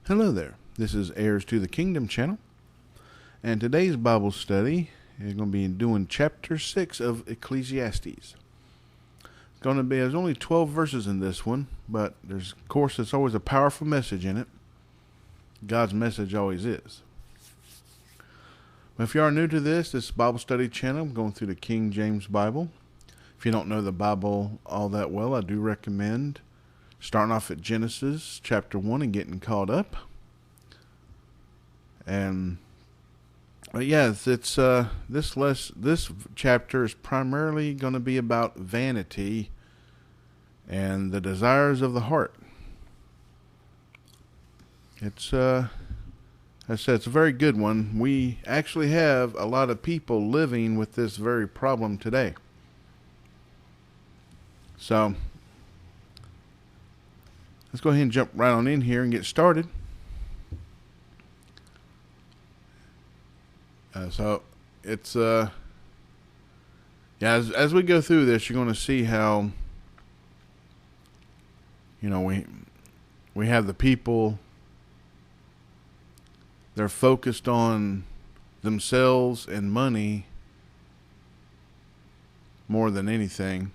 Hello there. This is Heirs to the Kingdom channel, and today's Bible study is going to be doing chapter 6 of Ecclesiastes. There's only 12 verses in this one, but there's always a powerful message in it. God's message always is. But if you are new to this Bible study channel, I'm going through the King James Bible. If you don't know the Bible all that well, I do recommend starting off at Genesis chapter 1 and getting caught up. But yes, this chapter is primarily going to be about vanity and the desires of the heart. It's I said it's a very good one. We actually have a lot of people living with this very problem today. So let's go ahead and jump right on in here and get started. As we go through this, you're going to see how, we have the people, they're focused on themselves and money more than anything.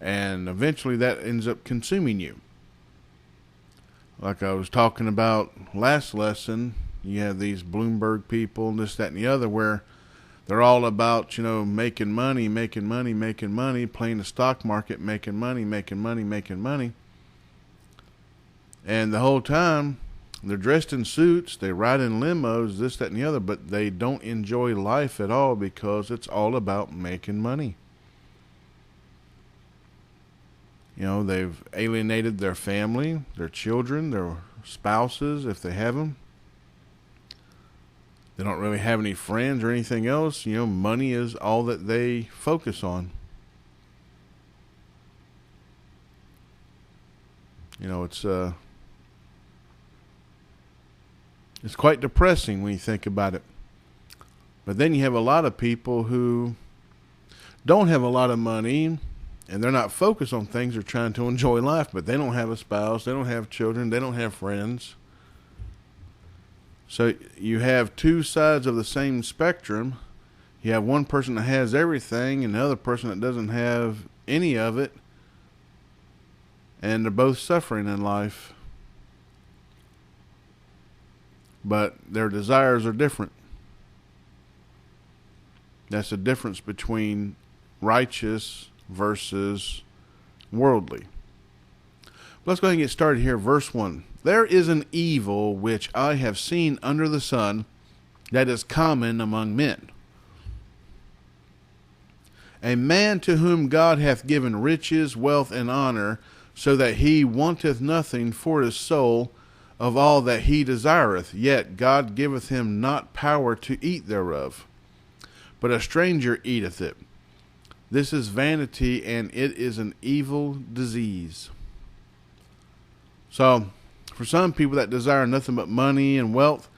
And eventually that ends up consuming you. Like I was talking about last lesson, you have these Bloomberg people, this, that, and the other, where they're all about, making money, playing the stock market, making money. And the whole time, they're dressed in suits, they ride in limos, this, that, and the other, but they don't enjoy life at all because it's all about making money. They've alienated their family, their children, their spouses, if they have them. They don't really have any friends or anything else. Money is all that they focus on. It's quite depressing when you think about it. But then you have a lot of people who don't have a lot of money, and they're not focused on things. They're trying to enjoy life, but they don't have a spouse, they don't have children, they don't have friends. So you have two sides of the same spectrum. You have one person that has everything and the other person that doesn't have any of it. And they're both suffering in life. But their desires are different. That's the difference between righteous versus worldly. Let's go ahead and get started here. Verse 1. There is an evil which I have seen under the sun, that is common among men. A man to whom God hath given riches, wealth, and honor, so that he wanteth nothing for his soul of all that he desireth, yet God giveth him not power to eat thereof. But a stranger eateth it. This is vanity, and it is an evil disease. So, for some people that desire nothing but money and wealth,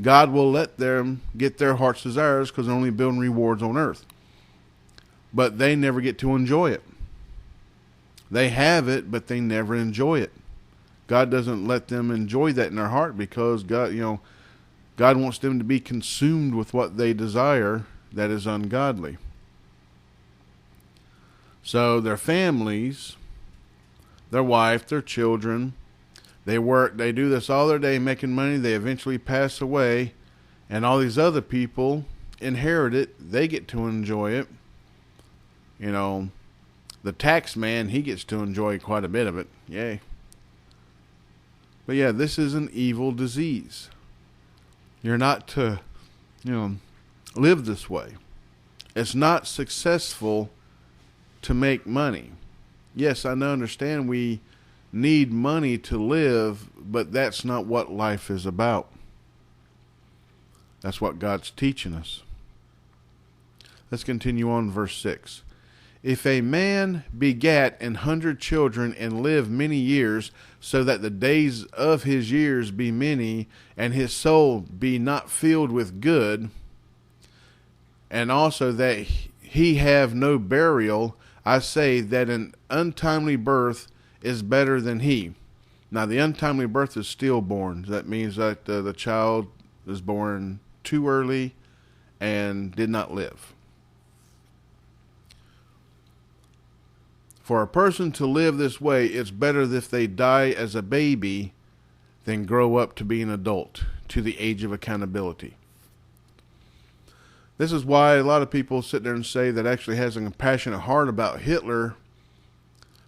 God will let them get their heart's desires because they're only building rewards on earth. But they never get to enjoy it. They have it, but they never enjoy it. God doesn't let them enjoy that in their heart because God wants them to be consumed with what they desire that is ungodly. So their families, their wife, their children, they work, they do this all their day making money, they eventually pass away, and all these other people inherit it, they get to enjoy it. The tax man, he gets to enjoy quite a bit of it. Yay. But yeah, this is an evil disease. You're not to, live this way. It's not successful to make money. Yes, I understand we need money to live, but that's not what life is about. That's what God's teaching us. Let's continue on verse 6. If a man begat 100 children and live many years, so that the days of his years be many, and his soul be not filled with good, and also that he have no burial, I say that an untimely birth is better than he. Now, the untimely birth is stillborn. That means that the child is born too early and did not live. For a person to live this way, it's better if they die as a baby than grow up to be an adult, to the age of accountability. This is why a lot of people sit there and say that actually has a compassionate heart about Hitler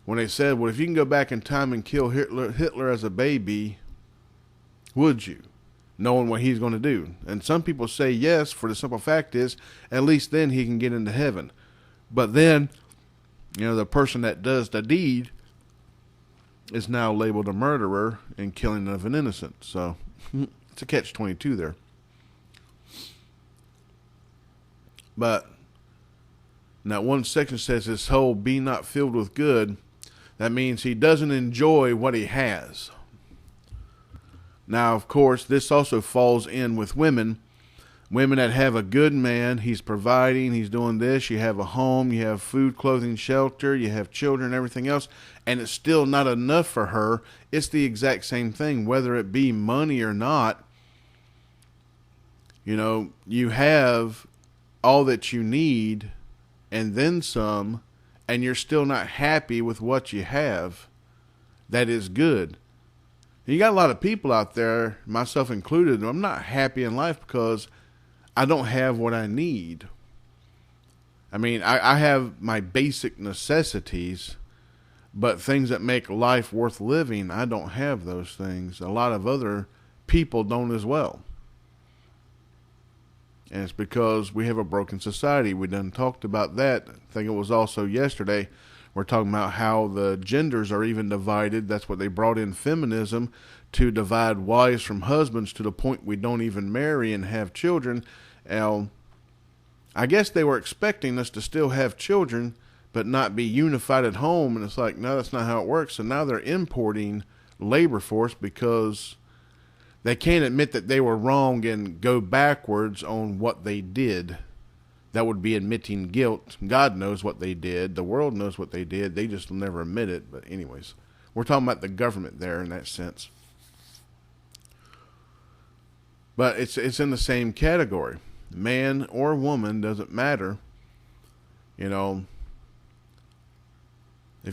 when they said, well, if you can go back in time and kill Hitler as a baby, would you? Knowing what he's going to do. And some people say yes, for the simple fact is, at least then he can get into heaven. But then, the person that does the deed is now labeled a murderer and killing of an innocent. So, it's a catch-22 there. But, now one section says his soul be not filled with good. That means he doesn't enjoy what he has. Now, of course, this also falls in with women. Women that have a good man, he's providing, he's doing this, you have a home, you have food, clothing, shelter, you have children, everything else, and it's still not enough for her. It's the exact same thing, whether it be money or not. You have all that you need and then some, and you're still not happy with what you have. That is good. You got a lot of people out there, myself included, I'm not happy in life because I don't have what I need. I mean, I have my basic necessities, but things that make life worth living, I don't have those things. A lot of other people don't as well. And it's because we have a broken society. We done talked about that. I think it was also yesterday. We're talking about how the genders are even divided. That's what they brought in feminism, to divide wives from husbands to the point we don't even marry and have children. Now, I guess they were expecting us to still have children, but not be unified at home. And it's like, no, that's not how it works. So now they're importing labor force because they can't admit that they were wrong and go backwards on what they did. That would be admitting guilt. God knows what they did. The world knows what they did. They just never admit it. But anyways, we're talking about the government there in that sense. But it's in the same category. Man or woman, doesn't matter. If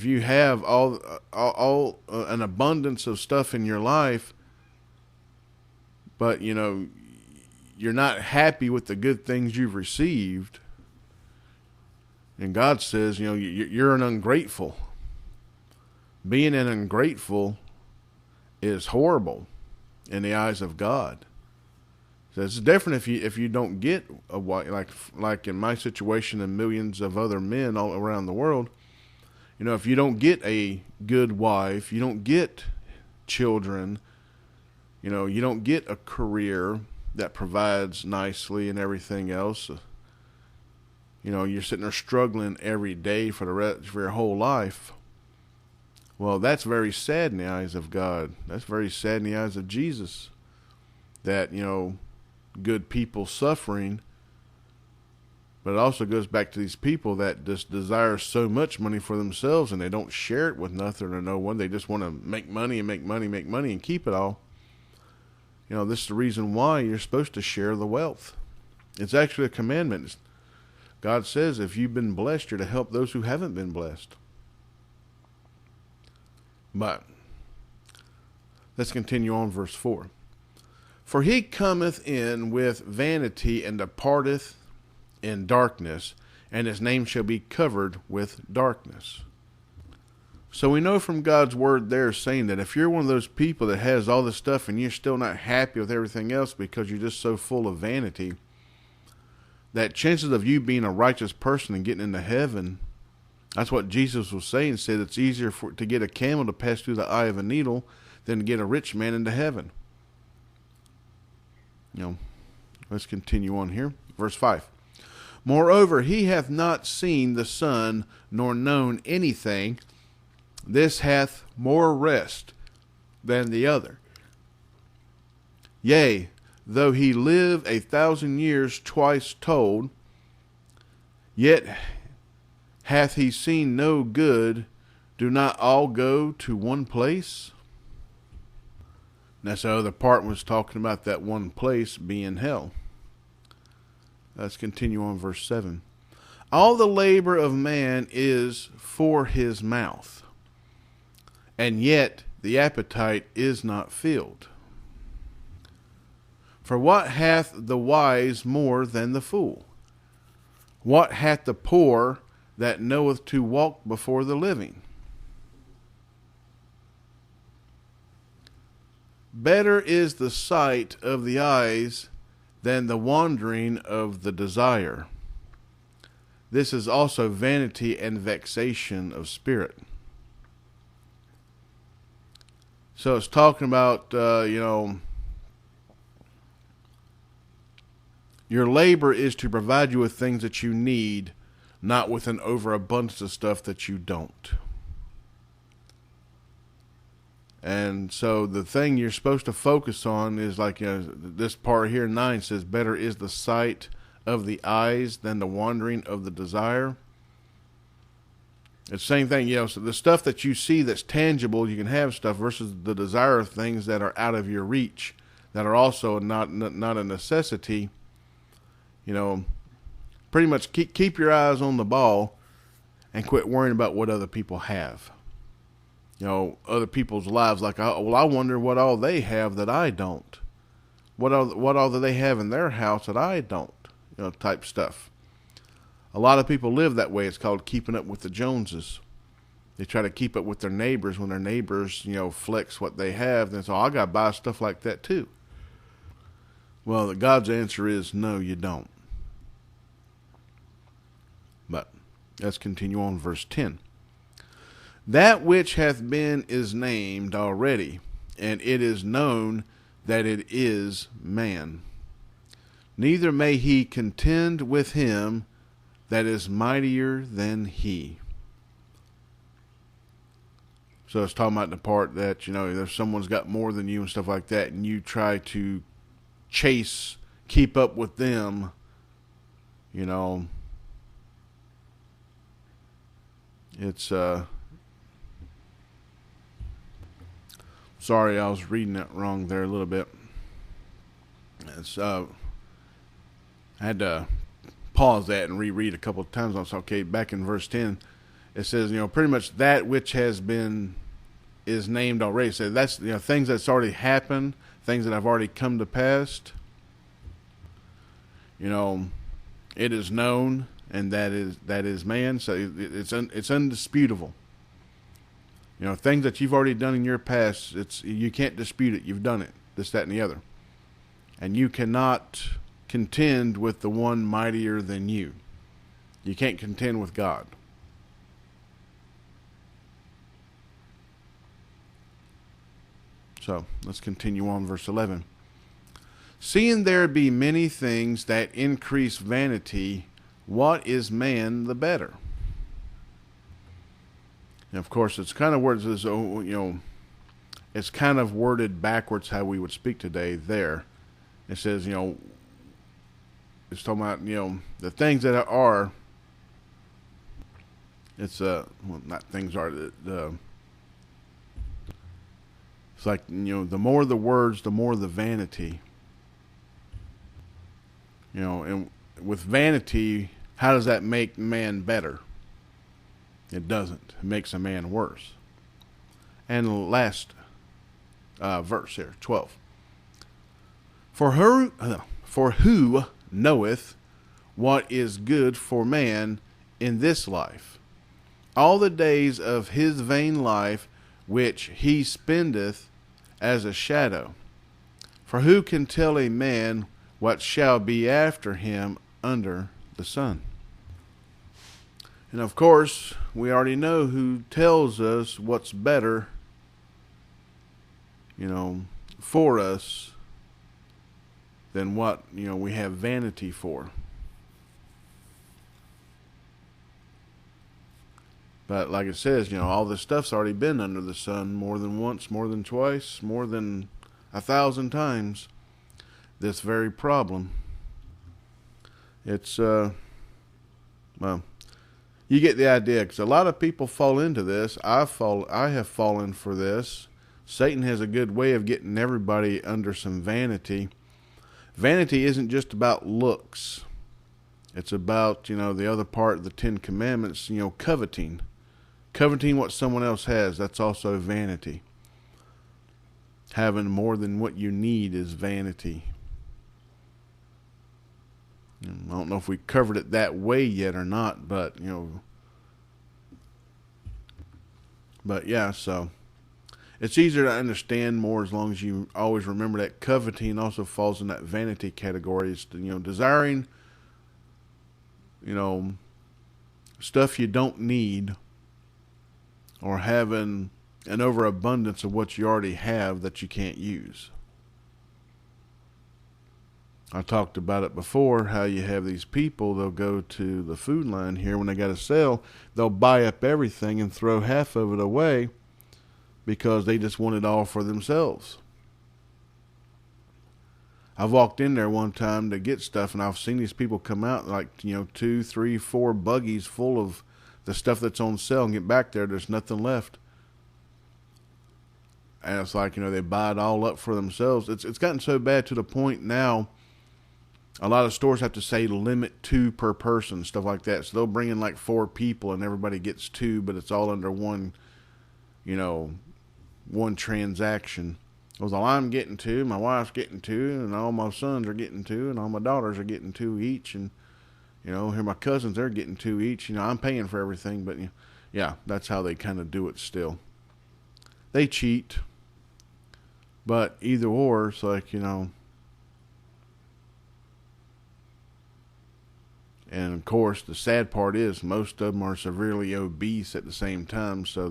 you have all an abundance of stuff in your life, but you're not happy with the good things you've received, and God says, you're an ungrateful. Being an ungrateful is horrible in the eyes of God. So it's different if you don't get a wife, like in my situation and millions of other men all around the world. If you don't get a good wife, you don't get children, you don't get a career that provides nicely and everything else. You're sitting there struggling every day for your whole life. Well, that's very sad in the eyes of God. That's very sad in the eyes of Jesus. That, good people suffering. But it also goes back to these people that just desire so much money for themselves and they don't share it with nothing or no one. They just want to make money and keep it all. This is the reason why you're supposed to share the wealth. It's actually a commandment. God says if you've been blessed, you're to help those who haven't been blessed. But let's continue on verse 4. For he cometh in with vanity and departeth in darkness, and his name shall be covered with darkness. So we know from God's word there saying that if you're one of those people that has all this stuff and you're still not happy with everything else because you're just so full of vanity, that chances of you being a righteous person and getting into heaven, that's what Jesus was saying. Said it's easier to get a camel to pass through the eye of a needle than to get a rich man into heaven. Let's continue on here. Verse 5. Moreover, he hath not seen the Son, nor known anything. This hath more rest than the other. Yea, though he live 1,000 years twice told, yet hath he seen no good. Do not all go to one place? That's the other part was talking about that one place being hell. Let's continue on verse 7. All the labor of man is for his mouth, and yet the appetite is not filled. For what hath the wise more than the fool? What hath the poor that knoweth to walk before the living? Better is the sight of the eyes than the wandering of the desire. This is also vanity and vexation of spirit. So it's talking about, your labor is to provide you with things that you need, not with an overabundance of stuff that you don't. And so the thing you're supposed to focus on is like, this part here, 9 says, better is the sight of the eyes than the wandering of the desire. It's the same thing, so the stuff that you see that's tangible, you can have stuff, versus the desire of things that are out of your reach, that are also not a necessity. Pretty much keep your eyes on the ball and quit worrying about what other people have. Other people's lives, like, I wonder what all they have that I don't. What all do they have in their house that I don't? Type stuff. A lot of people live that way. It's called keeping up with the Joneses. They try to keep up with their neighbors when their neighbors, flex what they have. Then so I got to buy stuff like that too. Well, God's answer is no, you don't. But let's continue on verse 10. That which hath been is named already, and it is known that it is man. Neither may he contend with him that is mightier than he. So it's talking about the part that, if someone's got more than you and stuff like that, and you try to keep up with them, it's, sorry, I was reading that wrong there a little bit. It's, I had to pause that and reread a couple of times. I was okay. Back in verse 10, it says, pretty much that which has been is named already. So that's, things that's already happened, things that have already come to pass. It is known, and that is man. So it's undisputable. Things that you've already done in your past, you can't dispute it. You've done it. This, that, and the other. And you cannot contend with the one mightier than you. You can't contend with God. So let's continue on verse 11. Seeing there be many things that increase vanity, what is man the better? And of course, it's kind of worded as, it's kind of worded backwards how we would speak today there. It says, it's talking about, the things that are, it's, not things are, it's like, the more the words, the more the vanity. And with vanity, how does that make man better? It doesn't. It makes a man worse. And the last verse here, 12. For who knoweth what is good for man in this life? All the days of his vain life, which he spendeth as a shadow. For who can tell a man what shall be after him under the sun? And of course, we already know who tells us what's better, for us than what, we have vanity for. But like it says, all this stuff's already been under the sun more than once, more than twice, more than 1,000 times. This very problem. It's, well, you get the idea, because a lot of people fall into this. I have fallen for this. Satan has a good way of getting everybody under some vanity. Vanity isn't just about looks. It's about, the other part of the 10 Commandments, coveting. Coveting what someone else has, that's also vanity. Having more than what you need is vanity. I don't know if we covered it that way yet or not, but, But yeah, so it's easier to understand more as long as you always remember that coveting also falls in that vanity category. It's, desiring, stuff you don't need, or having an overabundance of what you already have that you can't use. I talked about it before, how you have these people, they'll go to the food line here when they got a sale, they'll buy up everything and throw half of it away because they just want it all for themselves. I've walked in there one time to get stuff, and I've seen these people come out like, 2, 3, 4 buggies full of the stuff that's on sale, and get back there's nothing left. And it's like, they buy it all up for themselves. It's gotten so bad to the point now, a lot of stores have to say limit 2 per person, stuff like that. So they'll bring in like 4 people and everybody gets 2, but it's all under one, one transaction. Well, I'm getting 2, my wife's getting 2, and all my sons are getting 2, and all my daughters are getting 2 each, and here my cousins, they're getting 2 each. I'm paying for everything, but yeah, that's how they kind of do it still. They cheat, but either or, it's like, And of course, the sad part is most of them are severely obese at the same time, so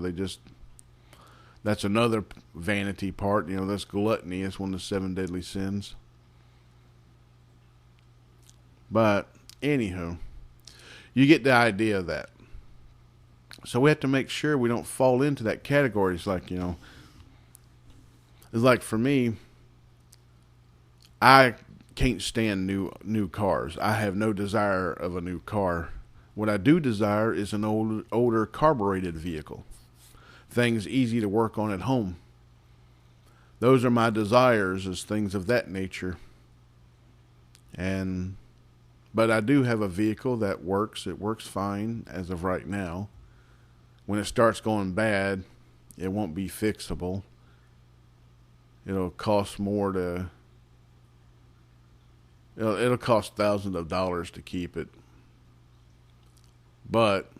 that's another vanity part. That's gluttony. It's one of the 7 deadly sins. But anyhow, you get the idea of that. So we have to make sure we don't fall into that category. It's like, it's like for me, I can't stand new cars. I have no desire of a new car. What I do desire is an older carbureted vehicle. Things easy to work on at home. Those are my desires, is things of that nature. But I do have a vehicle that works. It works fine as of right now. When it starts going bad, it won't be fixable. It'll cost more to... It'll cost thousands of dollars to keep it. But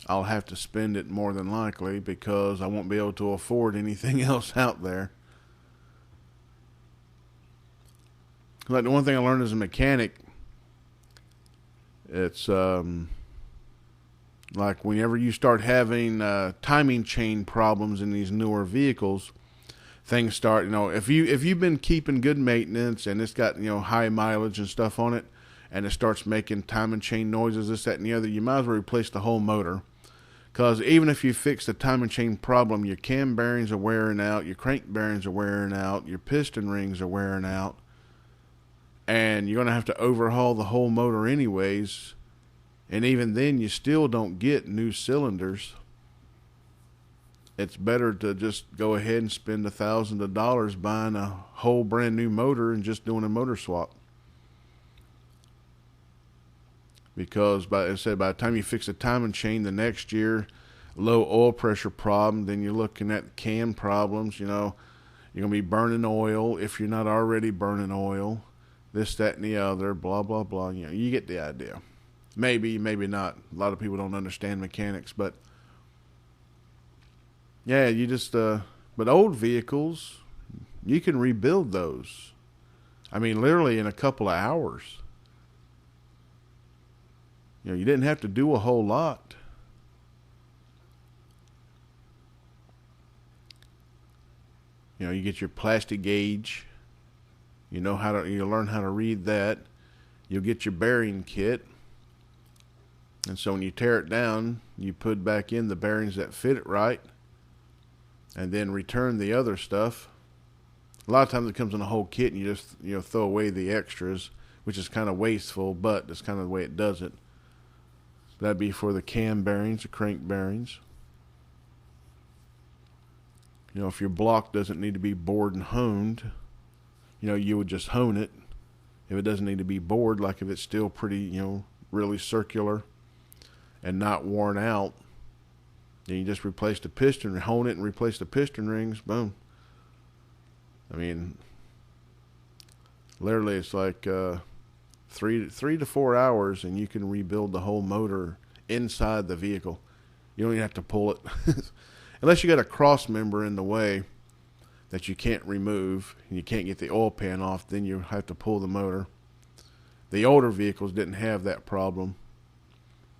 I'll have to spend it more than likely because I won't be able to afford anything else out there. Like the one thing I learned as a mechanic, it's like whenever you start having timing chain problems in these newer vehicles, things start, if you've been keeping good maintenance and it's got, high mileage and stuff on it, and it starts making timing chain noises, this, that, and the other, you might as well replace the whole motor. Because even if you fix the timing chain problem, your cam bearings are wearing out, your crank bearings are wearing out, your piston rings are wearing out, and you're going to have to overhaul the whole motor anyways. And even then, you still don't get new cylinders. It's better to just go ahead and spend $1,000 buying a whole brand new motor and just doing a motor swap. Because by the time you fix the timing chain the next year, low oil pressure problem, then you're looking at cam problems. You're going to be burning oil if you're not already burning oil. This, that, and the other, blah, blah, blah. You get the idea. Maybe, maybe not. A lot of people don't understand mechanics, but yeah, you just, but old vehicles, you can rebuild those. I mean, literally in a couple of hours. You didn't have to do a whole lot. You get your plastic gauge. You learn how to read that. You'll get your bearing kit. And so when you tear it down, you put back in the bearings that fit it right. And then return the other stuff. A lot of times it comes in a whole kit and you just, throw away the extras, which is kind of wasteful, but that's kind of the way it does it. That'd be for the cam bearings, the crank bearings. If your block doesn't need to be bored and honed, you would just hone it. If it doesn't need to be bored, like if it's still pretty, really circular and not worn out, then you just replace the piston, hone it and replace the piston rings, boom. I mean, literally it's like 3 to 4 hours and you can rebuild the whole motor inside the vehicle. You don't even have to pull it. Unless you got a cross member in the way that you can't remove and you can't get the oil pan off, then you have to pull the motor. The older vehicles didn't have that problem.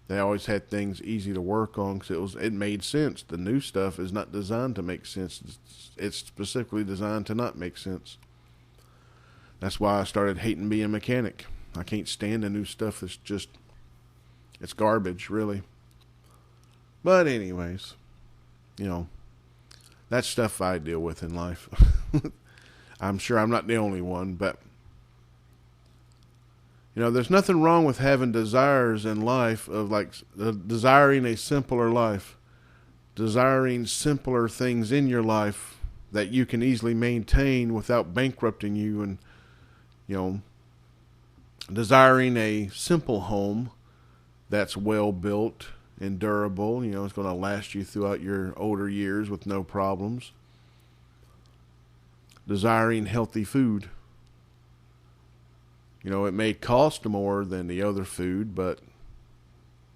They always had things easy to work on because it made sense. The new stuff is not designed to make sense. It's specifically designed to not make sense. That's why I started hating being a mechanic. I can't stand the new stuff. It's garbage, really. But anyways, that's stuff I deal with in life. I'm sure I'm not the only one, but there's nothing wrong with having desires in life of like desiring a simpler life, desiring simpler things in your life that you can easily maintain without bankrupting you, and desiring a simple home that's well built and durable, it's going to last you throughout your older years with no problems. Desiring healthy food. It may cost more than the other food, but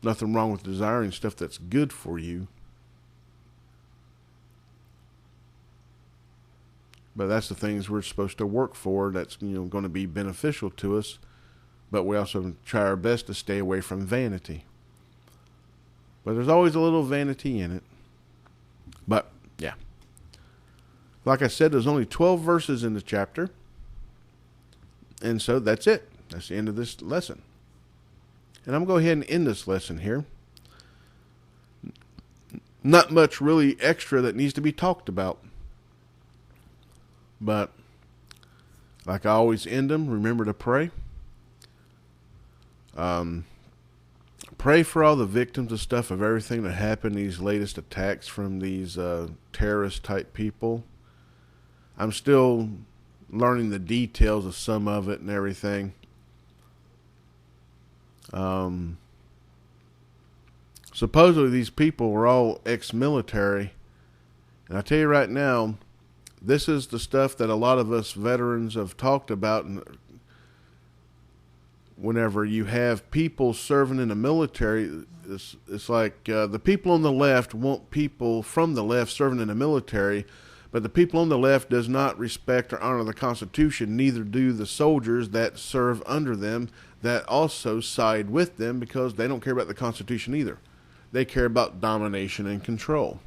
nothing wrong with desiring stuff that's good for you. But that's the things we're supposed to work for that's, going to be beneficial to us. But we also try our best to stay away from vanity. But there's always a little vanity in it. But, yeah. Like I said, there's only 12 verses in the chapter. And so that's it. That's the end of this lesson. And I'm going to go ahead and end this lesson here. Not much really extra that needs to be talked about. But, like I always end them, remember to pray. Pray for all the victims and stuff of everything that happened, these latest attacks from these terrorist type people. I'm still learning the details of some of it and everything. Supposedly these people were all ex-military. And I tell you right now, this is the stuff that a lot of us veterans have talked about. And whenever you have people serving in the military, it's like the people on the left want people from the left serving in the military, but the people on the left does not respect or honor the Constitution. Neither do the soldiers that serve under them that also side with them, because they don't care about the Constitution either. They care about domination and control.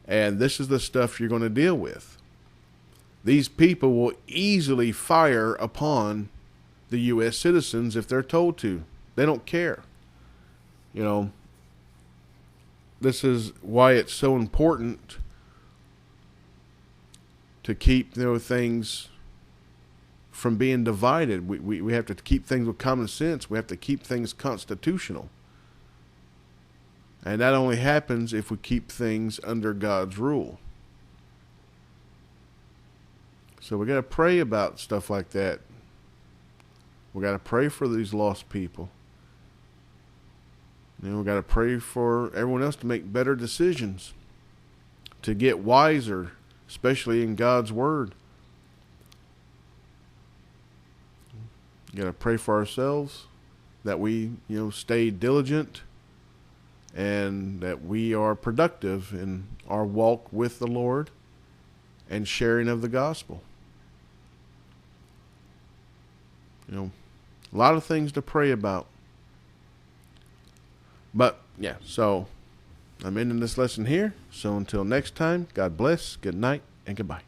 And this is the stuff you're going to deal with. These people will easily fire upon the U.S. citizens if they're told to. They don't care. This is why it's so important to keep things from being divided. We have to keep things with common sense. We have to keep things constitutional. And that only happens if we keep things under God's rule. So we got to pray about stuff like that. We got to pray for these lost people. And we got to pray for everyone else to make better decisions, to get wiser, especially in God's Word. You got to pray for ourselves that we, stay diligent and that we are productive in our walk with the Lord and sharing of the gospel. A lot of things to pray about. But, yeah, so I'm ending this lesson here. So until next time, God bless, good night, and goodbye.